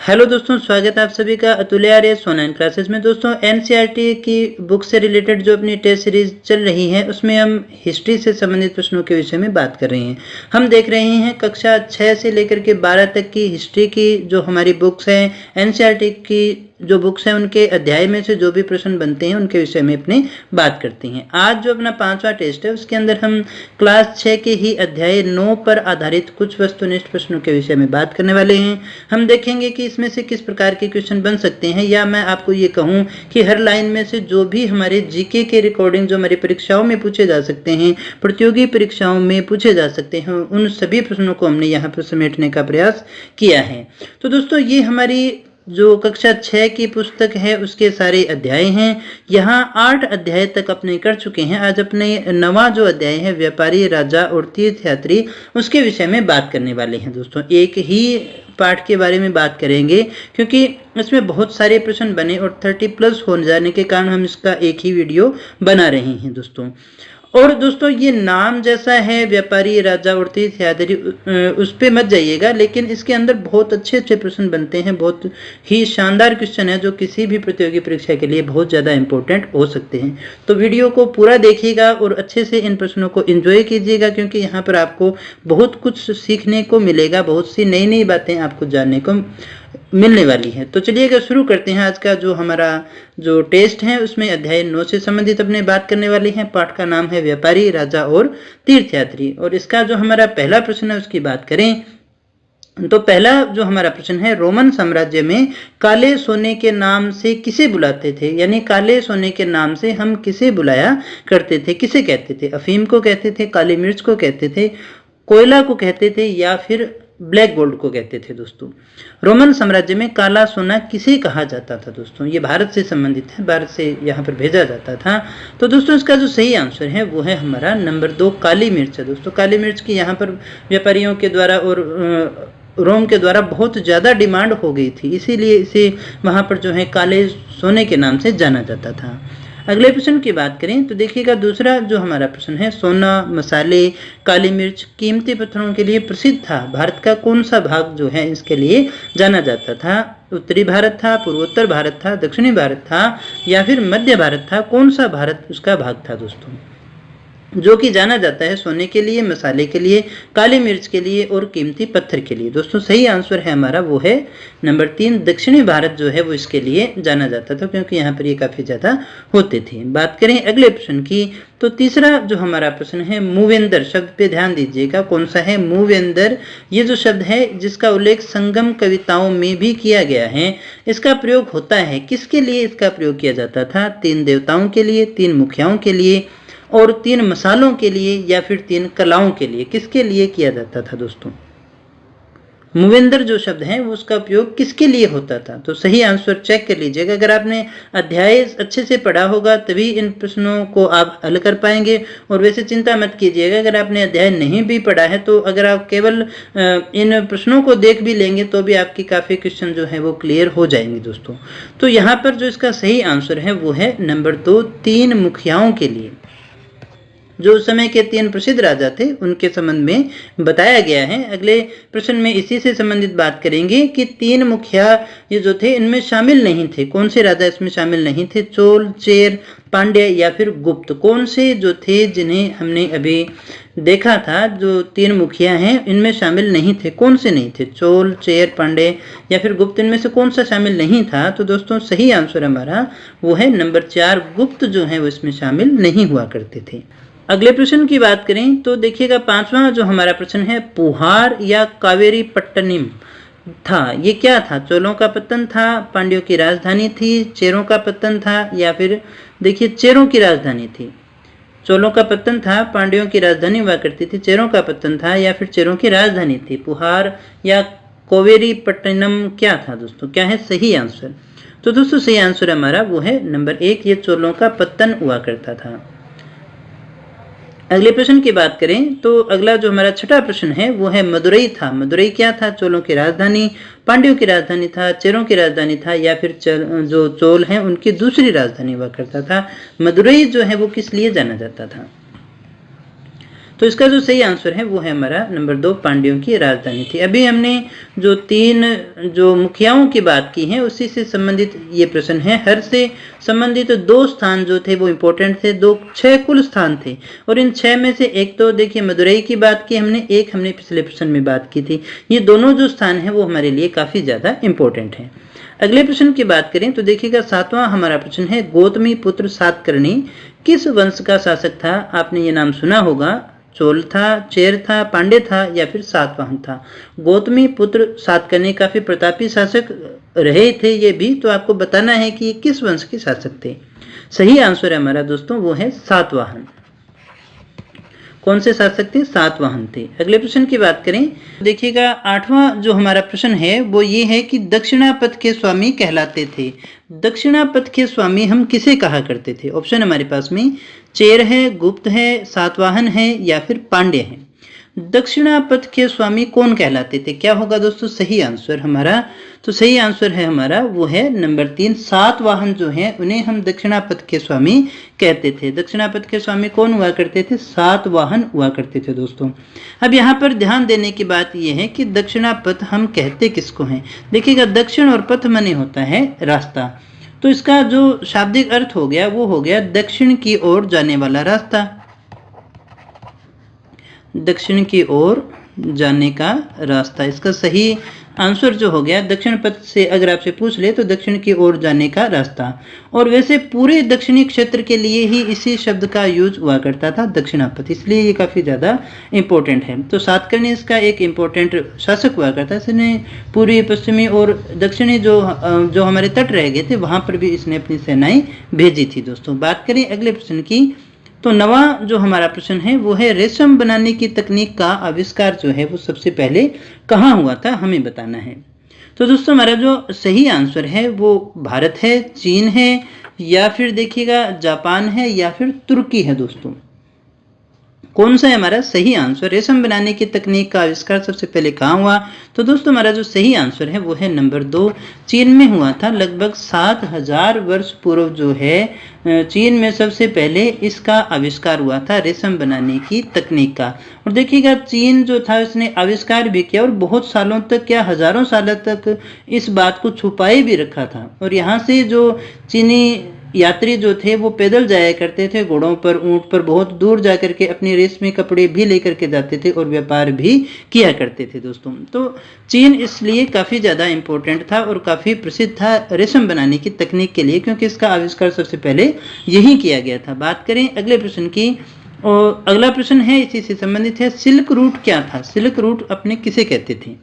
Hello दोस्तों, स्वागत है आप सभी का अतुल्य आर्य ऑनलाइन क्लासेस में। दोस्तों एनसीईआरटी की बुक से रिलेटेड जो अपनी टेस्ट सीरीज चल रही है उसमें हम हिस्ट्री से संबंधित प्रश्नों के विषय में बात कर रहे हैं। हम देख रहे हैं कक्षा 6 से लेकर के 12 तक की हिस्ट्री की जो हमारी बुक्स हैं, एनसीईआरटी की जो बुक्स हैं उनके अध्याय में से जो भी प्रश्न बनते हैं उनके विषय में अपनी बात करते हैं। आज जो अपना 5वां टेस्ट है उसके अंदर हम क्लास 6 के ही अध्याय 9 पर आधारित कुछ वस्तुनिष्ठ प्रश्नों के विषय में बात करने वाले हैं। हम देखेंगे कि इसमें से किस प्रकार के क्वेश्चन बन सकते हैं, या मैं आपको ये कहूँ कि हर लाइन में से जो भी हमारे जीके के रिकॉर्डिंग जो हमारी परीक्षाओं में पूछे जा सकते हैं, प्रतियोगी परीक्षाओं में पूछे जा सकते हैं, उन सभी प्रश्नों को हमने यहाँ पर समेटने का प्रयास किया है। तो दोस्तों ये हमारी जो कक्षा 6 की पुस्तक है उसके सारे अध्याय हैं। यहाँ 8 अध्याय तक अपने कर चुके हैं। आज अपने 9वां जो अध्याय है व्यापारी, राजा और तीर्थयात्री, उसके विषय में बात करने वाले हैं। दोस्तों एक ही पाठ के बारे में बात करेंगे क्योंकि इसमें बहुत सारे प्रश्न बने और 30+ हो जाने के कारण हम इसका एक ही वीडियो बना रहे हैं दोस्तों। और दोस्तों ये नाम जैसा है व्यापारी, राजा और तीर्थयात्री, उस पे मत जाइएगा, लेकिन इसके अंदर बहुत अच्छे अच्छे प्रश्न बनते हैं। बहुत ही शानदार क्वेश्चन है जो किसी भी प्रतियोगी परीक्षा के लिए बहुत ज़्यादा इंपॉर्टेंट हो सकते हैं। तो वीडियो को पूरा देखिएगा और अच्छे से इन प्रश्नों को एंजॉय कीजिएगा, क्योंकि यहाँ पर आपको बहुत कुछ सीखने को मिलेगा, बहुत सी नई नई बातें आपको जानने को मिलने वाली है। तो चलिएगा शुरू करते हैं। आज का जो हमारा जो टेस्ट है उसमें अध्याय 9 से संबंधित अपने बात करने वाले हैं। पाठ का नाम है व्यापारी, राजा और तीर्थयात्री। और इसका जो हमारा पहला प्रश्न है उसकी बात करें तो पहला जो हमारा प्रश्न है, रोमन साम्राज्य में काले सोने के नाम से किसे बुलाते थे? यानी काले सोने के नाम से हम किसे बुलाया करते थे, किसे कहते थे? अफीम को कहते थे, काली मिर्च को कहते थे, कोयला को कहते थे, या फिर ब्लैक गोल्ड को कहते थे? दोस्तों रोमन साम्राज्य में काला सोना किसे कहा जाता था? दोस्तों ये भारत से संबंधित है, भारत से यहाँ पर भेजा जाता था। तो दोस्तों इसका जो सही आंसर है वो है हमारा नंबर 2, काली मिर्च है। दोस्तों काली मिर्च की यहाँ पर व्यापारियों के द्वारा और रोम के द्वारा बहुत ज़्यादा डिमांड हो गई थी, इसीलिए इसे वहाँ पर जो है काले सोने के नाम से जाना जाता था। अगले प्रश्न की बात करें तो देखिएगा दूसरा जो हमारा प्रश्न है, सोना, मसाले, काली मिर्च कीमती पत्थरों के लिए प्रसिद्ध था। भारत का कौन सा भाग जो है इसके लिए जाना जाता था? उत्तरी भारत था, पूर्वोत्तर भारत था, दक्षिणी भारत था, या फिर मध्य भारत था? कौन सा भारत उसका भाग था दोस्तों जो कि जाना जाता है सोने के लिए, मसाले के लिए, काली मिर्च के लिए और कीमती पत्थर के लिए? दोस्तों सही आंसर है हमारा वो है नंबर 3, दक्षिणी भारत जो है वो इसके लिए जाना जाता था, क्योंकि यहाँ पर ये काफ़ी ज़्यादा होते थे। बात करें अगले प्रश्न की तो तीसरा जो हमारा प्रश्न है, मूवेंदर शब्द पे ध्यान दीजिएगा। कौन सा है मूवेंदर? ये जो शब्द है जिसका उल्लेख संगम कविताओं में भी किया गया है, इसका प्रयोग होता है किसके लिए? इसका प्रयोग किया जाता था 3 देवताओं के लिए, 3 मुखियाओं के लिए और 3 मसालों के लिए, या फिर 3 कलाओं के लिए? किसके लिए किया जाता था दोस्तों? मूवेंदर जो शब्द है वो उसका उपयोग किसके लिए होता था? तो सही आंसर चेक कर लीजिएगा। अगर आपने अध्याय अच्छे से पढ़ा होगा तभी इन प्रश्नों को आप हल कर पाएंगे। और वैसे चिंता मत कीजिएगा, अगर आपने अध्याय नहीं भी पढ़ा है तो अगर आप केवल इन प्रश्नों को देख भी लेंगे तो भी आपकी काफ़ी क्वेश्चन जो है वो क्लियर हो जाएंगे दोस्तों। तो यहाँ पर जो इसका सही आंसर है वो है नंबर 2, 3 मुखियाओं के लिए। जो उस समय के 3 प्रसिद्ध राजा थे उनके संबंध में बताया गया है। अगले प्रश्न में इसी से संबंधित बात करेंगे कि 3 मुखिया ये जो थे इनमें शामिल नहीं थे। कौन से राजा इसमें शामिल नहीं थे? चोल, चेर, पांड्य या फिर गुप्त? कौन से जो थे जिन्हें हमने अभी देखा था जो 3 मुखिया हैं इनमें शामिल नहीं थे? कौन से नहीं थे? चोल, चेर, पांड्य या फिर गुप्त? इनमें से कौन सा शामिल नहीं था? तो दोस्तों सही आंसर हमारा वो है नंबर 4, गुप्त जो है वो इसमें शामिल नहीं हुआ करते थे। अगले प्रश्न की बात करें तो देखिएगा 5वां जो हमारा प्रश्न है, पुहार या कावेरी पट्टनम था, ये क्या था? चोलों का पतन था, पांड्यों की राजधानी थी, चेरों का पतन था, या फिर देखिए चेरों की राजधानी थी। चोलों का पतन था, पांड्यों की राजधानी हुआ करती थी, चेरों का पतन था, या फिर चेरों की राजधानी थी। पुहार या कावेरी पट्टनम क्या था दोस्तों? क्या है सही आंसर? तो दोस्तों सही आंसर हमारा वो है नंबर 1, ये चोलों का पतन हुआ करता था। अगले प्रश्न की बात करें तो अगला जो हमारा 6वां प्रश्न है वो है मदुरई था। मदुरई क्या था? चोलों की राजधानी, पांड्यों की राजधानी था, चेरों की राजधानी था, या फिर जो चोल हैं उनकी दूसरी राजधानी हुआ करता था। मदुरई जो है वो किस लिए जाना जाता था? तो इसका जो सही आंसर है वो है हमारा नंबर 2, पांड्यों की राजधानी थी। अभी हमने जो 3 जो मुखियाओं की बात की है उसी से संबंधित ये प्रश्न है। हर से संबंधित 2 स्थान जो थे वो इंपॉर्टेंट थे, 6 कुल स्थान थे और इन 6 में से एक तो देखिए मदुरई की बात की हमने, एक हमने पिछले प्रश्न में बात की थी। ये दोनों जो स्थान है वो हमारे लिए काफी ज्यादा इंपॉर्टेंट है। अगले प्रश्न की बात करें तो देखिएगा 7वां हमारा प्रश्न है, गौतमी पुत्र सातकर्णी किस वंश का शासक था? आपने ये नाम सुना होगा, चोल था, चेर था, पांडे था या फिर सातवाहन था। गौतमी पुत्र सातकर्णी काफी प्रतापी शासक रहे थे ये भी, तो आपको बताना है कि ये किस वंश के शासक थे। सही आंसर है हमारा दोस्तों वो है सातवाहन। कौन से शासक थे? सातवाहन थे। अगले प्रश्न की बात करें देखिएगा 8वां जो हमारा प्रश्न है वो ये है कि दक्षिणापथ के स्वामी कहलाते थे। दक्षिणापथ के स्वामी हम किसे कहा करते थे? ऑप्शन हमारे पास में चेर है, गुप्त है, सातवाहन है या फिर पांड्य है। दक्षिणापथ के स्वामी कौन कहलाते थे? क्या होगा दोस्तों सही आंसर हमारा? तो सही आंसर है हमारा वो है नंबर 3, सातवाहन जो है उन्हें हम दक्षिणापथ के स्वामी कहते थे। दक्षिणापथ के स्वामी कौन हुआ करते थे? सातवाहन हुआ करते थे दोस्तों। अब यहाँ पर ध्यान देने की बात यह है कि दक्षिणापथ हम कहते किसको हैं? देखिएगा दक्षिण और पथ माने होता है रास्ता, तो इसका जो शाब्दिक अर्थ हो गया वो हो गया दक्षिण की ओर जाने वाला रास्ता, दक्षिण की ओर जाने का रास्ता। इसका सही आंसर जो हो गया दक्षिण पथ से अगर आपसे पूछ ले तो दक्षिण की ओर जाने का रास्ता। और वैसे पूरे दक्षिणी क्षेत्र के लिए ही इसी शब्द का यूज हुआ करता था दक्षिणापथ, इसलिए ये काफी ज्यादा इंपॉर्टेंट है। तो सातकर्णी इसका एक इंपॉर्टेंट शासक हुआ करता है। इसने पूर्वी, पश्चिमी और दक्षिणी जो हमारे तट रह गए थे वहां पर भी इसने अपनी सेनाएं भेजी थी दोस्तों। बात करें अगले प्रश्न की तो 9वां जो हमारा प्रश्न है वो है रेशम बनाने की तकनीक का आविष्कार जो है वो सबसे पहले कहाँ हुआ था, हमें बताना है। तो दोस्तों हमारा जो सही आंसर है वो भारत है, चीन है या फिर देखिएगा जापान है या फिर तुर्की है दोस्तों। कौन सा है हमारा सही आंसर? रेशम बनाने की तकनीक का आविष्कार सबसे पहले कहाँ हुआ? तो दोस्तों हमारा जो सही आंसर है वो है नंबर 2, चीन में हुआ था। लगभग 7000 वर्ष पूर्व जो है चीन में सबसे पहले इसका आविष्कार हुआ था, रेशम बनाने की तकनीक का। और देखिएगा चीन जो था इसने आविष्कार भी किया और बहुत सालों तक, क्या हजारों सालों तक इस बात को छुपाए भी रखा था। और यहाँ से जो चीनी यात्री जो थे वो पैदल जाया करते थे, घोड़ों पर, ऊंट पर, बहुत दूर जाकर के अपने रेशमी कपड़े भी लेकर के जाते थे और व्यापार भी किया करते थे दोस्तों। तो चीन इसलिए काफी ज्यादा इंपॉर्टेंट था और काफी प्रसिद्ध था रेशम बनाने की तकनीक के लिए, क्योंकि इसका आविष्कार सबसे पहले यही किया गया था। बात करें अगले प्रश्न की, और अगला प्रश्न है इसी से संबंधित है, सिल्क रूट क्या था? सिल्क रूट अपने किसे कहते थे?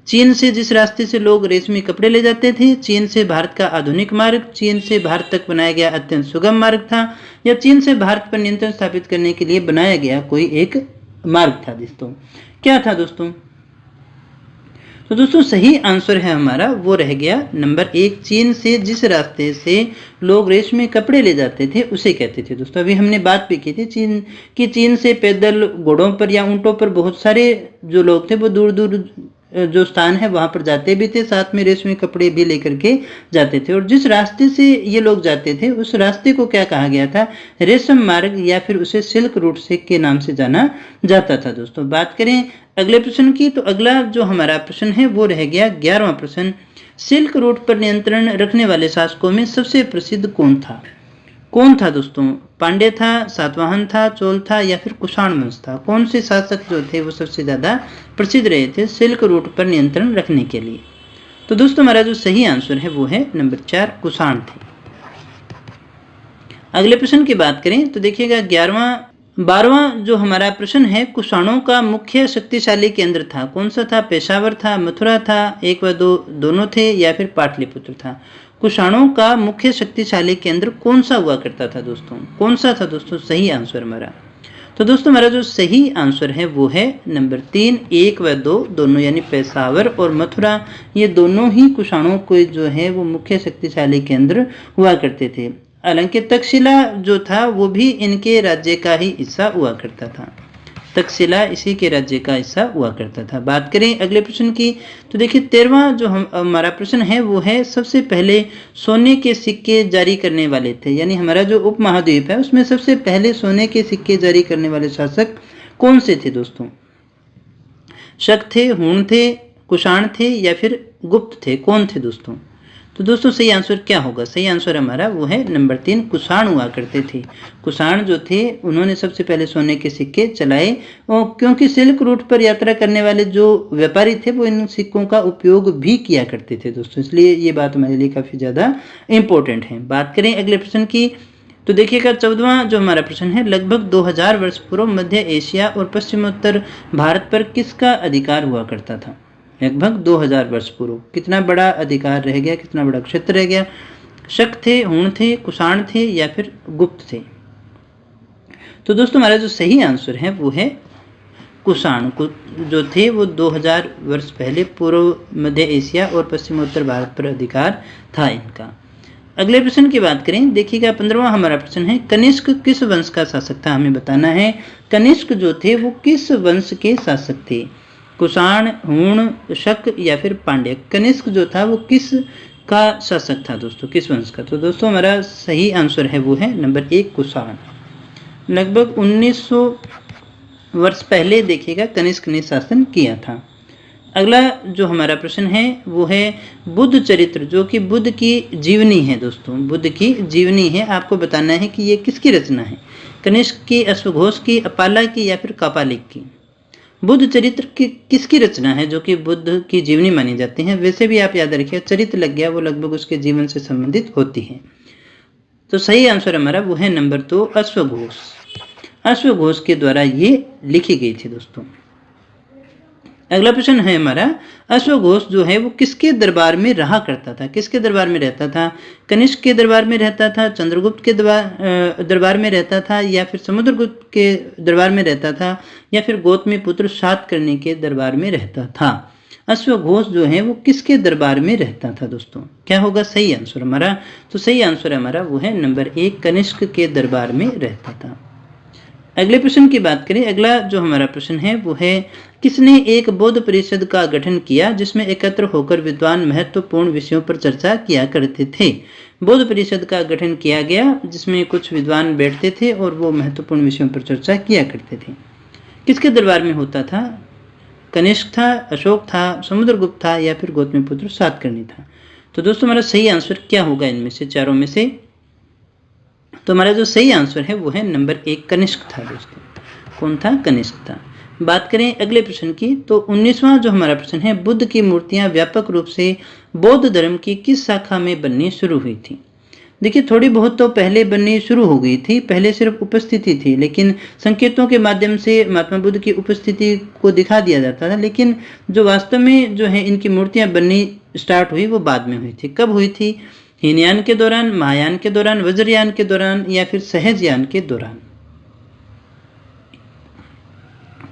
चीन से जिस रास्ते से लोग रेशमी कपड़े ले जाते थे, चीन से भारत का आधुनिक मार्ग, चीन से भारत तक बनाया गया अत्यंत सुगम मार्ग था, या चीन से भारत पर नियंत्रण स्थापित करने के लिए बनाया गया कोई एक मार्ग था दोस्तों? क्या था दोस्तों? तो दोस्तों सही आंसर है हमारा वो रह गया नंबर 1, चीन से जिस रास्ते से लोग रेशमी कपड़े ले जाते थे उसे कहते थे दोस्तों। अभी हमने बात भी की थी चीन से पैदल, घोड़ों पर या ऊंटों पर बहुत सारे जो लोग थे वो दूर दूर जो स्थान है वहां पर जाते भी थे, साथ में रेशमी कपड़े भी लेकर के जाते थे। और जिस रास्ते से ये लोग जाते थे उस रास्ते को क्या कहा गया था? रेशम मार्ग, या फिर उसे सिल्क रूट से के नाम से जाना जाता था दोस्तों। बात करें अगले प्रश्न की, तो अगला जो हमारा प्रश्न है वो रह गया 11वां प्रश्न, सिल्क रूट पर नियंत्रण रखने वाले शासकों में सबसे प्रसिद्ध कौन था? कौन था दोस्तों? पांड्य था, सातवाहन था, चोल था या फिर कुषाण वंश था? कौन से शासक जो थे वो सबसे ज्यादा प्रसिद्ध रहे थे सिल्क रूट पर नियंत्रण रखने के लिए? तो दोस्तों हमारा जो सही आंसर है वो है नंबर 4, कुषाण थे। अगले प्रश्न की बात करें तो देखिएगा 12वां जो हमारा प्रश्न है, कुषाणों का मुख्य शक्तिशाली केंद्र था, कौन सा था? पेशावर था, मथुरा था, 1 व 2 दोनों थे या फिर पाटलिपुत्र था? कुषाणों का मुख्य शक्तिशाली केंद्र कौन सा हुआ करता था दोस्तों? कौन सा था दोस्तों सही आंसर हमारा? तो दोस्तों हमारा जो सही आंसर है वो है नंबर 3, 1 व 2 दोनों, यानी पेशावर और मथुरा, ये दोनों ही कुषाणों को जो है वो मुख्य शक्तिशाली केंद्र हुआ करते थे। हालांकि तक्षशिला जो था वो भी इनके राज्य का ही हिस्सा हुआ करता था, तक्षशिला इसी के राज्य का हिस्सा हुआ करता था। बात करें अगले प्रश्न की, तो देखिए 13वां जो हमारा प्रश्न है वो है, सबसे पहले सोने के सिक्के जारी करने वाले थे, यानी हमारा जो उपमहाद्वीप है उसमें सबसे पहले सोने के सिक्के जारी करने वाले शासक कौन से थे दोस्तों? शक थे, हूण थे, कुषाण थे या फिर गुप्त थे? कौन थे दोस्तों? तो दोस्तों सही आंसर क्या होगा? सही आंसर हमारा वो है नंबर 3, कुषाण हुआ करते थे। कुषाण जो थे उन्होंने सबसे पहले सोने के सिक्के चलाए, और क्योंकि सिल्क रूट पर यात्रा करने वाले जो व्यापारी थे वो इन सिक्कों का उपयोग भी किया करते थे दोस्तों, इसलिए ये बात हमारे लिए काफ़ी ज़्यादा इम्पोर्टेंट है। बात करें अगले प्रश्न की, तो देखिएगा 14वां जो हमारा प्रश्न है, लगभग 2000 वर्ष पूर्व मध्य एशिया और पश्चिमोत्तर भारत पर किसका अधिकार हुआ करता था? लगभग 2000 वर्ष पूर्व कितना बड़ा अधिकार रह गया, कितना बड़ा क्षेत्र रह गया? शक थे, हूण थे, कुषाण थे या फिर गुप्त थे? तो दोस्तों हमारा जो सही आंसर है वो है कुषाण जो थे वो 2000 वर्ष पहले पूर्व मध्य एशिया और पश्चिमोत्तर भारत पर अधिकार था इनका। अगले प्रश्न की बात करें, देखिएगा 15वां हमारा प्रश्न है, कनिष्क किस वंश का शासक था? हमें बताना है कनिष्क जो थे वो किस वंश के शासक थे? कुषाण, हूण, शक या फिर पांड्य? कनिष्क जो था वो किस का शासक था दोस्तों, किस वंश का? तो दोस्तों हमारा सही आंसर है वो है नंबर 1, कुषाण। लगभग 1900 वर्ष पहले देखिएगा कनिष्क ने शासन किया था। अगला जो हमारा प्रश्न है वो है बुद्ध चरित्र, जो कि बुद्ध की जीवनी है दोस्तों, बुद्ध की जीवनी है। आपको बताना है कि ये किसकी रचना है? कनिष्क की, अश्वघोष की, अपाला की या फिर कापालिक की? बुद्ध चरित्र की किसकी रचना है जो कि बुद्ध की जीवनी मानी जाती है? वैसे भी आप याद रखिए चरित्र लग गया वो लगभग उसके जीवन से संबंधित होती है। तो सही आंसर हमारा वो है नंबर 2, अश्वघोष। अश्वघोष के द्वारा ये लिखी गई थी दोस्तों। अगला प्रश्न है हमारा, अश्वघोष जो है वो किसके दरबार में रहा करता था? किसके दरबार में रहता था? कनिष्क के दरबार में रहता था, चंद्रगुप्त के दरबार में रहता था या फिर समुद्रगुप्त के दरबार में रहता था या फिर गौतमी पुत्र शातकर्णी के दरबार में रहता था? अश्वघोष जो है वो किसके दरबार में रहता था दोस्तों? क्या होगा सही आंसर हमारा? तो सही आंसर हमारा वो है नंबर 1, कनिष्क के दरबार में रहता था। अगले प्रश्न की बात करें, अगला जो हमारा प्रश्न है वो है, किसने एक बौद्ध परिषद का गठन किया जिसमें एकत्र होकर विद्वान महत्वपूर्ण विषयों पर चर्चा किया करते थे? बौद्ध परिषद का गठन किया गया जिसमें कुछ विद्वान बैठते थे और वो महत्वपूर्ण विषयों पर चर्चा किया करते थे। किसके दरबार में होता था? कनिष्क था, अशोक था, समुद्रगुप्त था या फिर गौतमीपुत्र शातकर्णी था? तो दोस्तों हमारा सही आंसर क्या होगा इनमें से, चारों में से? तो हमारा जो सही आंसर है वो है नंबर 1, कनिष्क था दोस्तों। कौन था? कनिष्क था। बात करें अगले प्रश्न की, तो 19वां जो हमारा प्रश्न है, बुद्ध की मूर्तियां व्यापक रूप से बौद्ध धर्म की किस शाखा में बननी शुरू हुई थी? देखिए थोड़ी बहुत तो पहले बननी शुरू हो गई थी, पहले सिर्फ उपस्थिति थी, लेकिन संकेतों के माध्यम से महात्मा बुद्ध की उपस्थिति को दिखा दिया जाता था, लेकिन जो वास्तव में जो है इनकी मूर्तियां बननी स्टार्ट हुई वो बाद में हुई थी। कब हुई थी? हीनयान के दौरान, महायान के दौरान, वज्रयान के दौरान या फिर सहजयान के दौरान?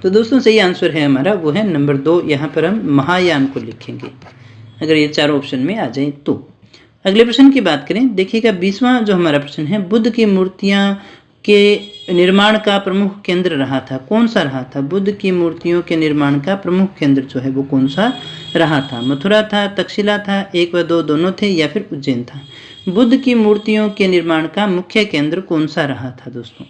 तो दोस्तों सही आंसर है हमारा वो है नंबर 2, यहाँ पर हम महायान को लिखेंगे अगर ये चारों ऑप्शन में आ जाए तो। अगले प्रश्न की बात करें, देखिएगा 20वां जो हमारा प्रश्न है, बुद्ध की मूर्तियां के निर्माण का प्रमुख केंद्र रहा था, कौन सा रहा था? बुद्ध की मूर्तियों के निर्माण का प्रमुख केंद्र जो है वो कौन सा रहा था? मथुरा था, तक्षशिला था, 1 व 2 दोनों थे या फिर उज्जैन था? बुद्ध की मूर्तियों के निर्माण का मुख्य केंद्र कौन सा रहा था दोस्तों?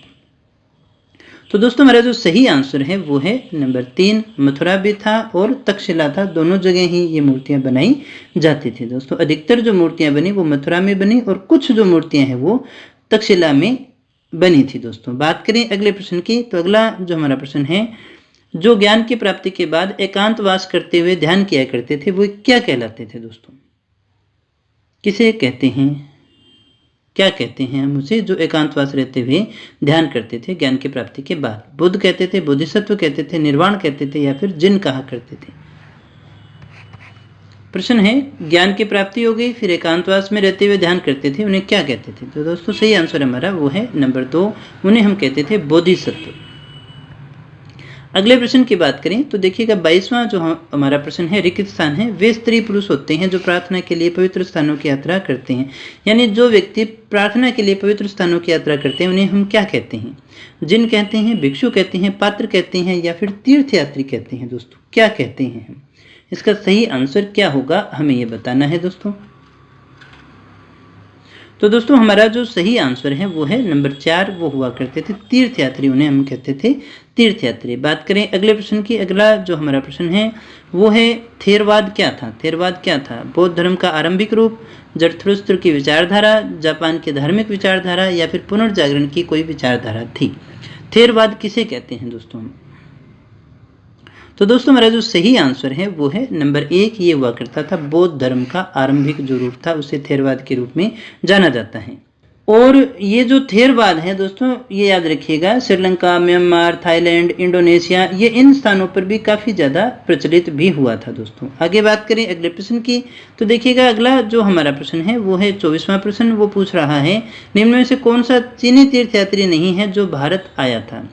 तो दोस्तों हमारा जो सही आंसर है वो है नंबर 3, मथुरा भी था और तक्षशिला था, दोनों जगह ही ये मूर्तियां बनाई जाती थी दोस्तों। अधिकतर जो मूर्तियां बनी वो मथुरा में बनी और कुछ जो मूर्तियां हैं वो तक्षशिला में बनी थी दोस्तों। बात करें अगले प्रश्न की, तो अगला जो हमारा प्रश्न है, जो ज्ञान की प्राप्ति के बाद एकांतवास करते हुए ध्यान किया करते थे वो क्या कहलाते थे दोस्तों? किसे कहते हैं, क्या कहते हैं हम उसे, जो एकांतवास रहते हुए ध्यान करते थे ज्ञान की प्राप्ति के बाद? बुद्ध कहते थे, बोधिसत्व कहते थे, निर्वाण कहते थे या फिर जिन कहा करते थे? प्रश्न है, ज्ञान की प्राप्ति हो गई, फिर एकांतवास में रहते हुए ध्यान करते थे, उन्हें क्या कहते थे? तो दोस्तों सही आंसर हमारा वो है नंबर 2, उन्हें हम कहते थे बोधिसत्व। अगले प्रश्न की बात करें तो देखिएगा 22वां जो हमारा प्रश्न है, रिक्त स्थान है, वे स्त्री पुरुष होते हैं जो प्रार्थना के लिए पवित्र स्थानों की यात्रा करते हैं, यानी जो व्यक्ति प्रार्थना के लिए पवित्र स्थानों की यात्रा करते हैं उन्हें हम क्या कहते हैं? जिन कहते हैं, भिक्षु कहते हैं, पात्र कहते हैं या फिर तीर्थयात्री कहते हैं दोस्तों? क्या कहते हैं हम? इसका सही आंसर क्या होगा हमें ये बताना है दोस्तों। तो दोस्तों हमारा जो सही आंसर है वो है नंबर 4, वो हुआ करते थे तीर्थयात्री, उन्हें हम कहते थे तीर्थयात्री। बात करें अगले प्रश्न की, अगला जो हमारा प्रश्न है वो है थेरवाद क्या था? थेरवाद क्या था? बौद्ध धर्म का आरंभिक रूप, जरथुस्त्र की विचारधारा, जापान की धार्मिक विचारधारा या फिर पुनर्जागरण की कोई विचारधारा थी? थेरवाद किसे कहते हैं दोस्तों? तो दोस्तों हमारा जो सही आंसर है वो है नंबर 1, ये हुआ करता था बौद्ध धर्म का आरंभिक जो रूप था उसे थेरवाद के रूप में जाना जाता है। और ये जो थेरवाद है दोस्तों, ये याद रखिएगा, श्रीलंका, म्यांमार, थाईलैंड, इंडोनेशिया, ये इन स्थानों पर भी काफ़ी ज़्यादा प्रचलित भी हुआ था दोस्तों। आगे बात करें अगले प्रश्न की, तो देखिएगा अगला जो हमारा प्रश्न है वो है 24वां प्रश्न। वो पूछ रहा है निम्न में से कौन सा चीनी तीर्थयात्री नहीं है जो भारत आया था?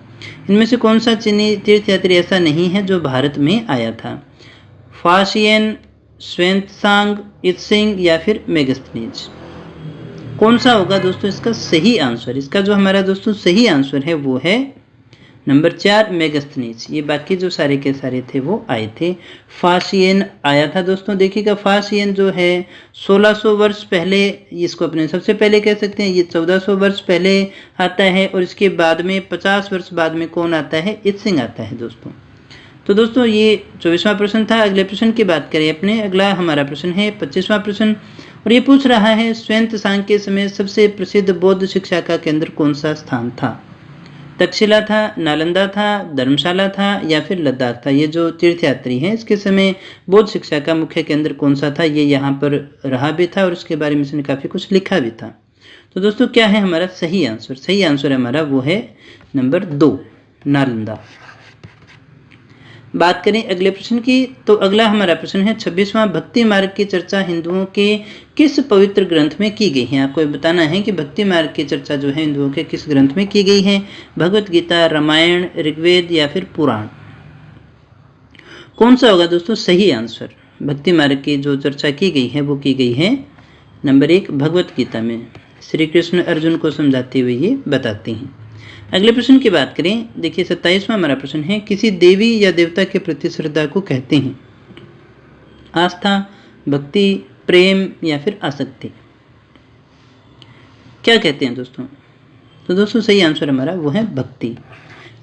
इनमें से कौन सा चीनी तीर्थयात्री ऐसा नहीं है जो भारत में आया था? फासियन, स्वान-त्सांग, इत्सिंग या फिर मेगास्थनीज? कौन सा होगा दोस्तों इसका सही आंसर? इसका जो हमारा दोस्तों सही आंसर है वो है नंबर 4, मेगास्थनीज। ये बाकी जो सारे के सारे थे वो आए थे। फासियन आया था दोस्तों। देखिएगा फासियन जो है 1600 वर्ष पहले, इसको अपने सबसे पहले कह सकते हैं, ये 1400 वर्ष पहले आता है। और इसके बाद में 50 वर्ष बाद में कौन आता है? इत्सिंग आता है दोस्तों। तो दोस्तों ये 24वां प्रश्न था। अगले प्रश्न की बात करें अपने, अगला हमारा प्रश्न है 25वां प्रश्न, और ये पूछ रहा है स्वान-त्सांग के समय सबसे प्रसिद्ध बौद्ध शिक्षा का केंद्र कौन सा स्थान था? तक्षशिला था, नालंदा था, धर्मशाला था या फिर लद्दाख था? ये जो तीर्थयात्री हैं इसके समय बौद्ध शिक्षा का मुख्य केंद्र कौन सा था? ये यहाँ पर रहा भी था और उसके बारे में इसने काफ़ी कुछ लिखा भी था। तो दोस्तों क्या है हमारा सही आंसर? सही आंसर हमारा वो है नंबर 2, नालंदा। बात करें अगले प्रश्न की, तो अगला हमारा प्रश्न है 26वां, भक्ति मार्ग की चर्चा हिंदुओं के किस पवित्र ग्रंथ में की गई है? आपको ये बताना है कि भक्ति मार्ग की चर्चा जो है हिंदुओं के किस ग्रंथ में की गई है? भगवत गीता, रामायण, ऋग्वेद या फिर पुराण? कौन सा होगा दोस्तों सही आंसर? भक्ति मार्ग की जो चर्चा की गई है वो की गई है नंबर 1, भगवत गीता में। श्री कृष्ण अर्जुन को समझाते हुए ये बताते हैं। अगले प्रश्न की बात करें, देखिए 27वां हमारा प्रश्न है, किसी देवी या देवता के प्रति श्रद्धा को कहते हैं आस्था, भक्ति, प्रेम या फिर आसक्ति? क्या कहते हैं दोस्तों? तो दोस्तों सही आंसर हमारा वो है भक्ति।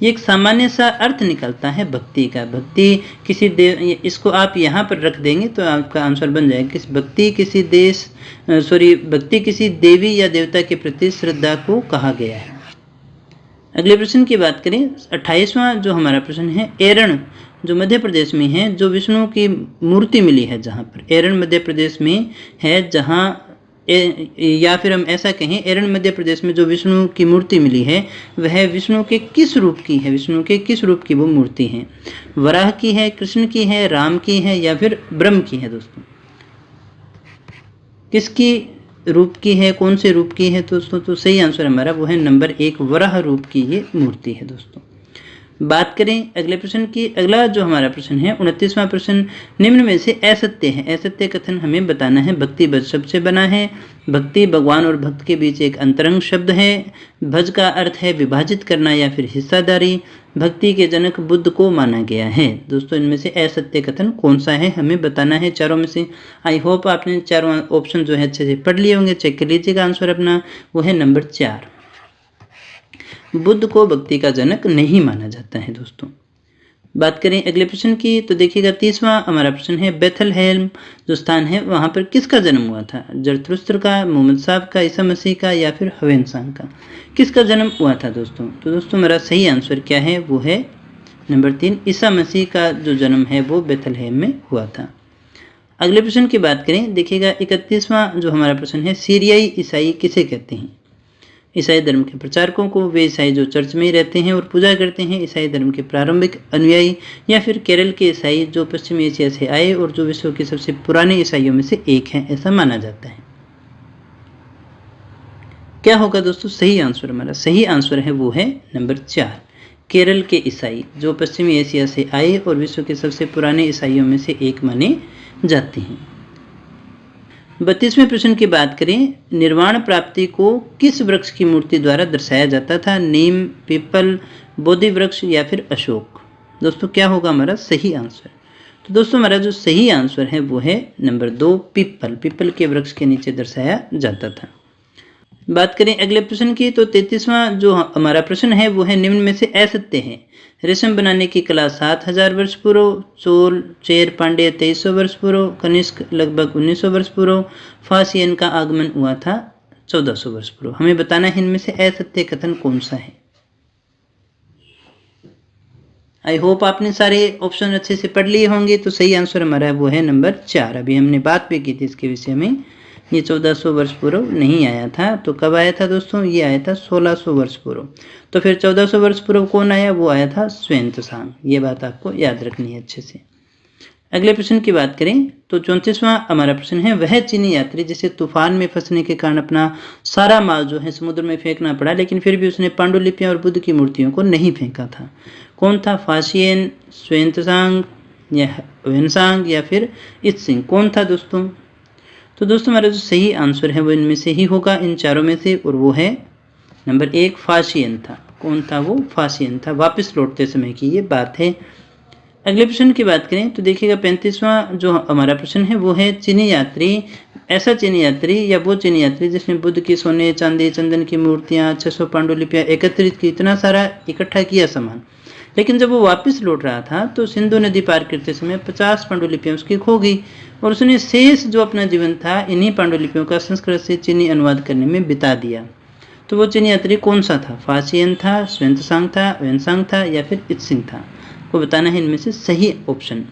ये एक सामान्य सा अर्थ निकलता है भक्ति का। भक्ति किसी देव, इसको आप यहाँ पर रख देंगे तो आपका आंसर बन जाएगा किस भक्ति किसी भक्ति किसी देवी या देवता के प्रति श्रद्धा को कहा गया है। अगले प्रश्न की बात करें 28वां जो हमारा प्रश्न है, एरण जो मध्य प्रदेश में है, जो विष्णु की मूर्ति मिली है, जहाँ पर एरण मध्य प्रदेश में है, जहाँ या फिर हम ऐसा कहें एरण मध्य प्रदेश में जो विष्णु की मूर्ति मिली है वह विष्णु के किस रूप की है? विष्णु के किस रूप की वो मूर्ति है? वराह की है, कृष्ण की है, राम की है या फिर ब्रह्म की है? दोस्तों किसकी रूप की है, कौन से रूप की है दोस्तों? तो सही आंसर हमारा वो है नंबर 1, वराह रूप की ये मूर्ति है दोस्तों। बात करें अगले प्रश्न की, अगला जो हमारा प्रश्न है 29वां प्रश्न, निम्न में से असत्य है, असत्य कथन हमें बताना है। भक्ति भज शब्द से बना है। भक्ति भगवान और भक्त के बीच एक अंतरंग शब्द है। भज का अर्थ है विभाजित करना या फिर हिस्सादारी। भक्ति के जनक बुद्ध को माना गया है। दोस्तों इनमें से असत्य कथन कौन सा है हमें बताना है चारों में से। आई होप आपने चारों ऑप्शन जो है अच्छे से पढ़ लिए होंगे। चेक कर लीजिएगा आंसर अपना, वो है नंबर 4, बुद्ध को भक्ति का जनक नहीं माना जाता है दोस्तों। बात करें अगले प्रश्न की, तो देखिएगा 30वां हमारा प्रश्न है, बेथलहेम जो स्थान है वहाँ पर किसका जन्म हुआ था? जरथुस्त्र का, मोहम्मद साहब का, ईसा मसीह का या फिर हवेनसांग का? किसका जन्म हुआ था दोस्तों? तो दोस्तों मेरा सही आंसर क्या है? वो है नंबर 3, ईसा मसीह का जो जन्म है वो बेथलहेम में हुआ था। अगले प्रश्न की बात करें, देखिएगा 31वां जो हमारा प्रश्न है, सीरियाई ईसाई किसे कहते हैं? ईसाई धर्म के प्रचारकों को, वे ईसाई जो चर्च में ही रहते हैं और पूजा करते हैं, ईसाई धर्म के प्रारंभिक अनुयायी या फिर केरल के ईसाई जो पश्चिमी एशिया से आए और जो विश्व के सबसे पुराने ईसाइयों में से एक हैं, ऐसा माना जाता है। क्या होगा दोस्तों सही आंसर? हमारा सही आंसर है वो है नंबर 4, केरल के ईसाई जो पश्चिमी एशिया से आए और विश्व के सबसे पुराने ईसाइयों में से एक माने जाते हैं। 32वें प्रश्न की बात करें, निर्वाण प्राप्ति को किस वृक्ष की मूर्ति द्वारा दर्शाया जाता था? नीम, पीपल, बोधि वृक्ष या फिर अशोक? दोस्तों क्या होगा हमारा सही आंसर? तो दोस्तों हमारा जो सही आंसर है वो है नंबर 2, पीपल। पीपल के वृक्ष के नीचे दर्शाया जाता था। बात करें अगले प्रश्न की तो 33वां जो हमारा प्रश्न है वो है निम्न में से असत्य है। रेशम बनाने की कला 7000 वर्ष पूर्व, चोल चेर पांड्य 2300 वर्ष पूर्व, कनिष्क लगभग 1900 वर्ष पूर्व, फासियन का आगमन हुआ था 1400 वर्ष पूर्व। हमें बताना है इनमें से असत्य कथन कौन सा है। आई होप आपने सारे ऑप्शन अच्छे से पढ़ लिए होंगे। तो सही आंसर हमारा वो है नंबर 4। अभी हमने बात भी की थी इसके विषय में। ये 1400 वर्ष पूर्व नहीं आया था। तो कब आया था दोस्तों? ये आया था 1600 वर्ष पूर्व। तो फिर 1400 वर्ष पूर्व कौन आया? वो आया था ष्वेंतसांग। ये बात आपको याद रखनी है अच्छे से। अगले प्रश्न की बात करें तो 34वां हमारा प्रश्न है वह चीनी यात्री जिसे तूफान में फंसने के कारण अपना सारा माल जो है समुद्र में फेंकना पड़ा, लेकिन फिर भी उसने पांडुलिपियां और बुद्ध की मूर्तियों को नहीं फेंका था। कौन था? फासियन, ष्वेंतसांग या ह्वेनसांग या फिर इत्सिंग? कौन था दोस्तों? तो दोस्तों हमारा जो सही आंसर है वो इनमें से ही होगा, इन चारों में से, और वो है नंबर 1 फासियन था। कौन था वो? फासियन था। वापस लौटते समय की ये बात है। अगले प्रश्न की बात करें तो देखिएगा 35वां जो हमारा प्रश्न है वो है चीनी यात्री, ऐसा चीनी यात्री या वो चीनी यात्री जिसने बुद्ध की सोने चांदी चंदन की मूर्तियां 600 पांडुलिपियां एकत्रित की, इतना सारा इकट्ठा किया सामान, लेकिन जब वो वापस लौट रहा था तो सिंधु नदी पार करते समय 50 पांडुलिपियां उसकी खो गई और उसने शेष जो अपना जीवन था इन्हीं पांडुलिपियों का संस्कृत से चीनी अनुवाद करने में बिता दिया। तो वो चीनी यात्री कौन सा था? फासियन था, ष्वेंतसांग था, ह्वेनसांग था या फिर इत्सिंग था? को बताना है इनमें से सही ऑप्शन।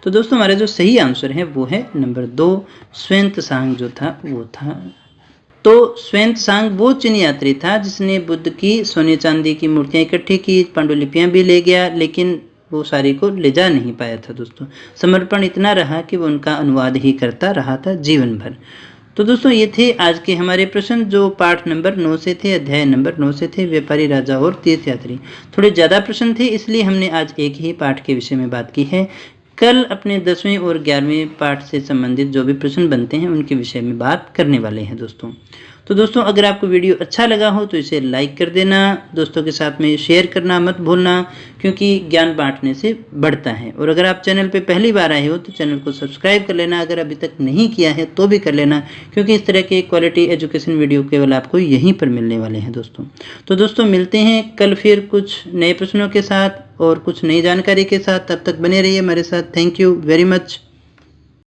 तो दोस्तों हमारा जो सही आंसर है वो है नंबर 2 ष्वेंतसांग जो था वो था। तो ष्वेंतसांग वो चीनी यात्री था जिसने बुद्ध की सोने चांदी की मूर्तियां इकट्ठी की, पांडुलिपियां भी ले गया, लेकिन वो सारी को ले जा नहीं पाया था दोस्तों। समर्पण इतना रहा कि वो उनका अनुवाद ही करता रहा था जीवन भर। तो दोस्तों ये थे आज के हमारे प्रश्न जो पाठ नंबर 9 से थे, अध्याय नंबर 9 से थे, व्यापारी राजा और तीर्थयात्री। थोड़े ज़्यादा प्रश्न थे इसलिए हमने आज एक ही पाठ के विषय में बात की है। कल अपने 10वें और 11वें पाठ से संबंधित जो भी प्रश्न बनते हैं उनके विषय में बात करने वाले हैं दोस्तों। तो दोस्तों अगर आपको वीडियो अच्छा लगा हो तो इसे लाइक कर देना, दोस्तों के साथ में शेयर करना मत भूलना, क्योंकि ज्ञान बांटने से बढ़ता है। और अगर आप चैनल पे पहली बार आए हो तो चैनल को सब्सक्राइब कर लेना, अगर अभी तक नहीं किया है तो भी कर लेना, क्योंकि इस तरह के क्वालिटी एजुकेशन वीडियो केवल आपको यहीं पर मिलने वाले हैं दोस्तों। तो दोस्तों मिलते हैं कल फिर कुछ नए प्रश्नों के साथ और कुछ नई जानकारी के साथ। तब तक बने रहिए हमारे साथ। Thank you very much.